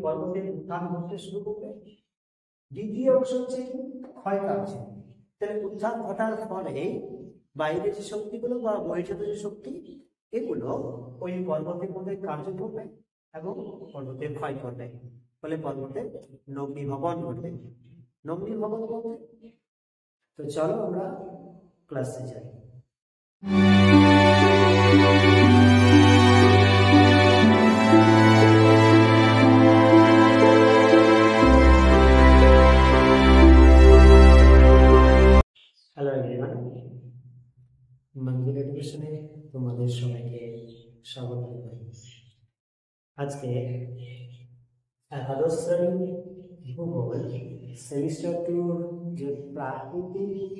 পর্বতের উত্থান ঘটতে শুরু করবে। দ্বিতীয় অংশ হচ্ছে ক্ষয় কার্য। তাহলে উত্থান ঘটার ফলে বাইরের যে শক্তিগুলো বা বহির্জাত যে শক্তি, এগুলো ওই পর্বতের মধ্যে কার্য করবে এবং পর্বতের ক্ষয় করবে, ফলে পর্বতের নগ্নীভবন ঘটবে। নগ্নীভবন বলতে, তো চলো আমরা ক্লাসে যাই। হ্যালো এভরিওয়ান, মঞ্জিল এডুকেশনে তোমাদের সবাইকে স্বাগত জানাই। আজকে একাদশ শ্রেণী ভূগোল সেমিস্টার 2 যে প্রাকৃতিক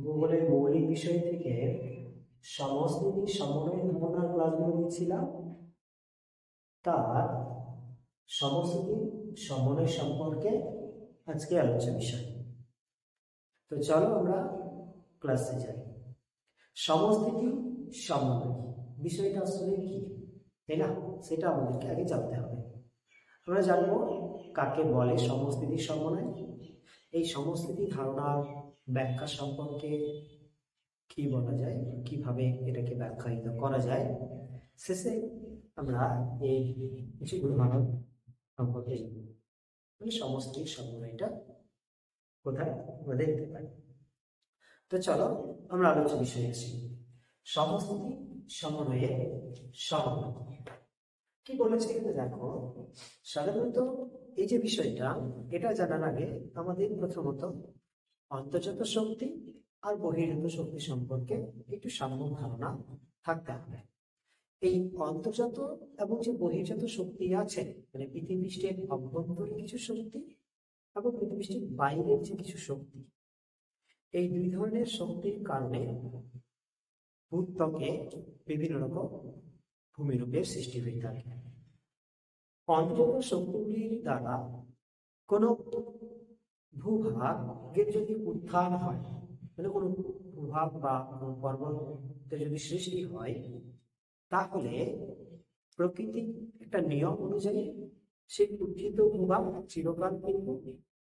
ভূগোলের মৌলিক বিষয় থেকে সমস্থিতি সমন্বয় ধারণার ক্লাসগুলো দিচ্ছিলাম, তার সমস্থিতি সমন্বয় সম্পর্কে আজকে আলোচ্য বিষয়। তো চলো আমরা ক্লাসে যাই। সমস্থিতি সমন্বয় বিষয়টা আসলে কি, তাই না? সেটা আমাদেরকে আগে জানতে হবে। আমরা জানবো কাকে বলে সমস্থিতি সমন্বয়, এই সমস্থিতি ধারণার ব্যাখ্যা সম্পর্কে কি বলা যায়, কিভাবে এটাকে ব্যাখ্যায়িত করা যায়। শেষে আমরা এই কিছু উদাহরণ সম্পর্কে জানবো, মানে সমস্থিতি সমন্বয়টা কোথায় আমরা দেখতে পাই। তো চলো আমরা আলোচ্য বিষয়ে আসি। সমস্থিতি সমন্বয়ে সমন্বয় কি বলেছে এখানে দেখো। সাধারণত এই যে বিষয়টা, এটা জানার আগে আমাদের প্রথমত অন্তর্জাত শক্তি আর বহির্জাত শক্তি সম্পর্কে একটু সাম্যক ধারণা থাকতে হবে। এই অন্তর্জাত এবং যে বহির্জাত শক্তি আছে, মানে পৃথিবীপৃষ্ঠের অভ্যন্তরীণ কিছু শক্তি এবং পৃথিবীপৃষ্ঠের বাইরের যে কিছু শক্তি, এই দুই ধরনের শক্তির কারণে ভূত্বকে বিভিন্ন রকম ভূমিরূপের সৃষ্টি হয়ে থাকে। অন্তর্জাত শক্তিগুলির দ্বারা কোনো ভূভাগের যদি উত্থান হয়, মানে কোনো ভূভাগ বা কোনো পর্বতের যদি সৃষ্টি হয়, তাহলে প্রকৃতির একটা নিয়ম অনুযায়ী সেই উত্থিত ভূভাগ চিরকাল কিন্তু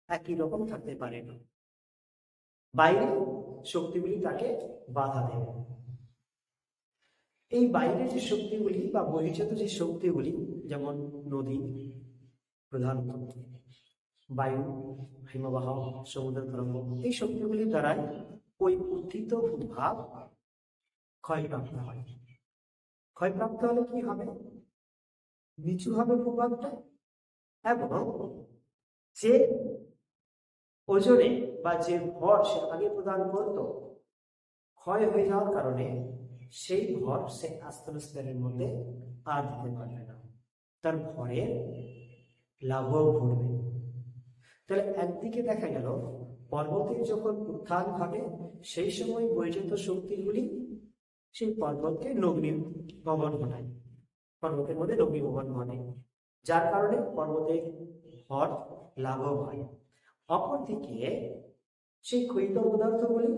একই রকম থাকতে পারে না, বাইরে শক্তিগুলি তাকে বাধা দেবে। এই বাইরের যে শক্তিগুলি বা বহির্জাত যে শক্তিগুলি, যেমন নদী প্রধানত, বায়ু, হিমবাহ, সমুদ্র তরঙ্গ, এই শক্তিগুলির দ্বারাই ওই উত্থিত ভূভাগ ক্ষয়প্রাপ্ত হয়। ক্ষয়প্রাপ্ত হলে কি হবে? নিচু হবে ভূভাগটা, এবং যে ওজনে বা যে ভর সে আগে প্রদান করত, ক্ষয় হয়ে যাওয়ার কারণে সেই ভর সে আস্তর স্তরের মধ্যে আর দিতে পারবে না, তার ভরের লাঘব ঘটবে। তাহলে একদিকে দেখা গেল পর্বতের যখন উত্থান ঘটে, সেই সময় বহির্জাত শক্তিগুলি সেই পর্বতকে নগ্নীভবন ঘটায়, পর্বতের মধ্যে নগ্নীভবন ঘটে, যার কারণে পর্বতের ভর লাঘব হয়। অপরদিকে সেই ক্ষয়িত পদার্থগুলি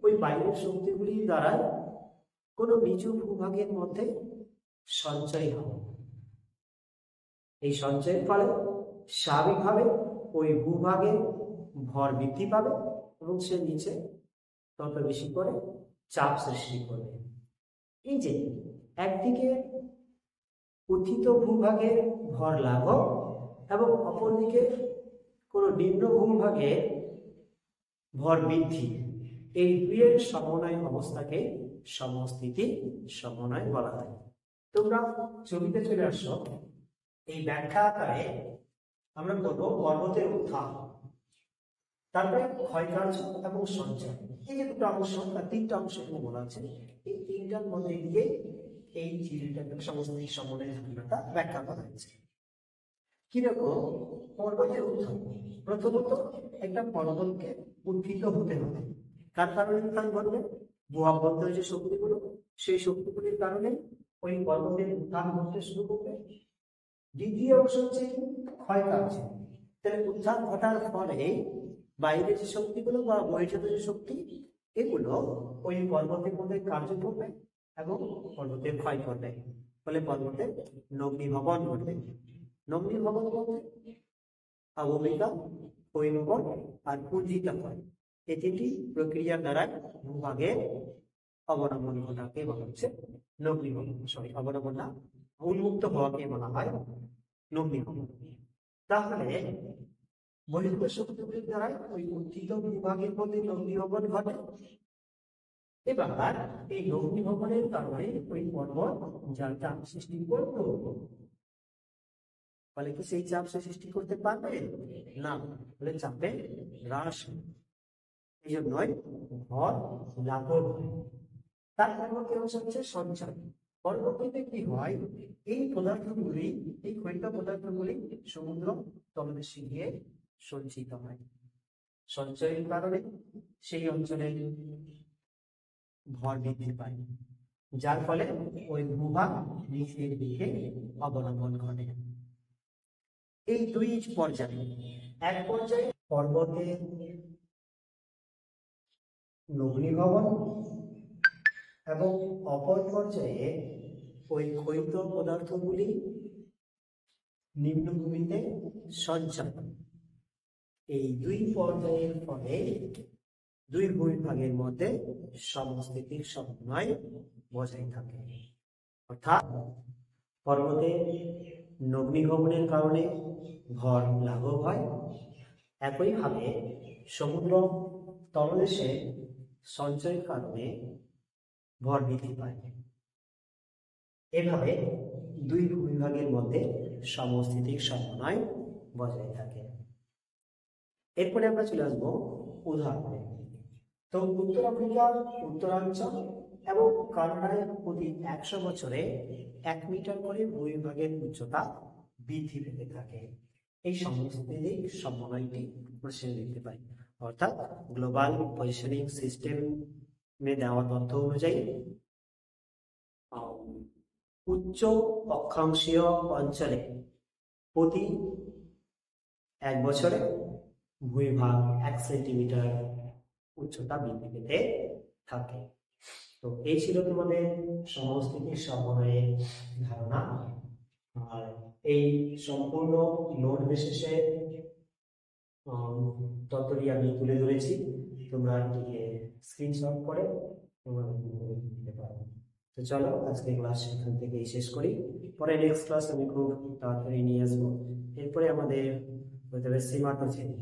ওই বাইরের শক্তিগুলির দ্বারা কোনো নিচু ভূভাগের মধ্যে সঞ্চয় হবে। এই সঞ্চয়ের ফলে স্বাভাবিকভাবে ওই ভূভাগে ভর বৃদ্ধি পাবে এবং সে নিচে তত বেশি করে চাপ সৃষ্টি করবে। এই যে একদিকে উত্থিত ভূভাগের ভর লাঘব এবং অপরদিকে কোনো নিম্ন ভূভাগে ভর বৃদ্ধি, এই দুইয়ের সমন্বয় অবস্থাকে সমস্থিতি সমন্বয় বলা হয়। তোমরা ছবিতে চলে আসো। এই ব্যাখ্যা আকারে আমরা বলবো পর্বতের উত্থান, তারপরে ক্ষয়কার্য এবং সঞ্চয়, এই যে দুটো অংশ বা তিনটা অংশ বলা আছে, এই তিনটার মধ্যে দিয়ে এই সমস্থিতি সমন্বয় ধারণাটা ব্যাখ্যা করা হয়েছে। কিরকম? পর্বতের উত্থান, প্রথমত একটা পর্বতকে উত্থিত হতে হবে। কার কারণে উত্থান ঘটবে? ভূঅভ্যন্তরে যে শক্তিগুলো, সেই শক্তিগুলির কারণে ওই পর্বতের উত্থান ঘটতে শুরু করবে। দ্বিতীয় অংশ হচ্ছে ক্ষয় কার্য। তাহলে উত্থান ঘটার ফলে বাইরের যে শক্তিগুলো বা বহির্জাত যে শক্তি, এগুলো ওই পর্বতের মধ্যে কার্য করবে এবং পর্বতের ক্ষয় করবে, ফলে পর্বতের নগ্নীভবন ঘটবে। নগ্নীভবন বলতে অবমিকা, ক্ষয়ীভবন আর উজ্জীবিত হয়। এই তিনটি প্রক্রিয়ার দ্বারা ভূভাগের অবনমন ঘটাকে বলা হচ্ছে নগ্নীভবন। অবনমন না, উন্মুক্ত হওয়াকে বলা হয় নগ্নীভবন। তাহলে বহির্ভূত শক্তিগুলির দ্বারা ওই উত্থিত ভূভাগের মধ্যে নগ্নীভবন ঘটে। এবার এই নগ্নীভবনের কারণে ওই পর্বত যার চাপ সৃষ্টি করতো, ফলে কি সেই চাপ সে সৃষ্টি করতে পারবে না, ফলে চাপে হ্রাস। এই জন্যই ভর লাঘব হয়। তার পরবর্তী অংশ হচ্ছে সঞ্চয়। পরবর্তীতে কি হয়, এই পদার্থগুলি, এই ক্ষয়িত পদার্থগুলি সমুদ্র তলদেশে গিয়ে সঞ্চিত হয়। সঞ্চয়ের কারণে সেই অঞ্চলে ভর বৃদ্ধি পায়, যার ফলে ওই ভূভাগ নিচের দিকে অবনমন ঘটে। এই দুই পর্যায়ে, এক পর্যায়ে পর্বতের নগ্নীভবন এবং অপর পর্যায়ে ওই ক্ষয়িত পদার্থগুলি নিম্নভূমিতে সঞ্চয়। এই দুই পর্যায়ের ফলে দুই ভূমিভাগের মধ্যে সমস্থিতির সমন্বয় বজায় থাকে। অর্থাৎ পর্বতের নগ্নীভবনের কারণে ভর লাঘব হয়, একইভাবে সমুদ্র তলদেশে সঞ্চয়ের কারণে ভর বৃদ্ধি পায়। এভাবে দুই ভূমিভাগের মধ্যে সমস্থিতির সমন্বয় বজায় থাকে। এরপরে আমরা চলে আসবো উদাহরণে। তো উত্তর আফ্রিকার উত্তরাঞ্চল এবং কানাডায় প্রতি 100 বছরে 1 মিটার করে ভূমিভাগের উচ্চতা বৃদ্ধি পেতে থাকে। এই সমস্থিতিক সমন্বয়টি প্রশ্নে দেখতে পাই। অর্থাৎ গ্লোবাল পজিশনিং সিস্টেমে দেওয়া তথ্য অনুযায়ী উচ্চ অক্ষাংশীয় অঞ্চলে প্রতি 1 বছরে ভূমিভাগ 1 সেন্টিমিটার উচ্চতা বৃদ্ধি পেতে থাকে। তো এই ছিল তোমাদের সমস্থিতির সমন্বয়ের ধারণা। আর এই সম্পূর্ণ নোট বিশেষে তথ্যটি আমি তুলে ধরেছি, তোমরা এটিকে স্ক্রিনশট করে তোমরা দিতে পারো। তো চলো আজকে ক্লাস এখান থেকেই শেষ করি। পরে নেক্সট ক্লাস আমি খুব তাড়াতাড়ি নিয়ে আসবো। এরপরে আমাদের হতে হবে সীমান্ত শ্রেণী।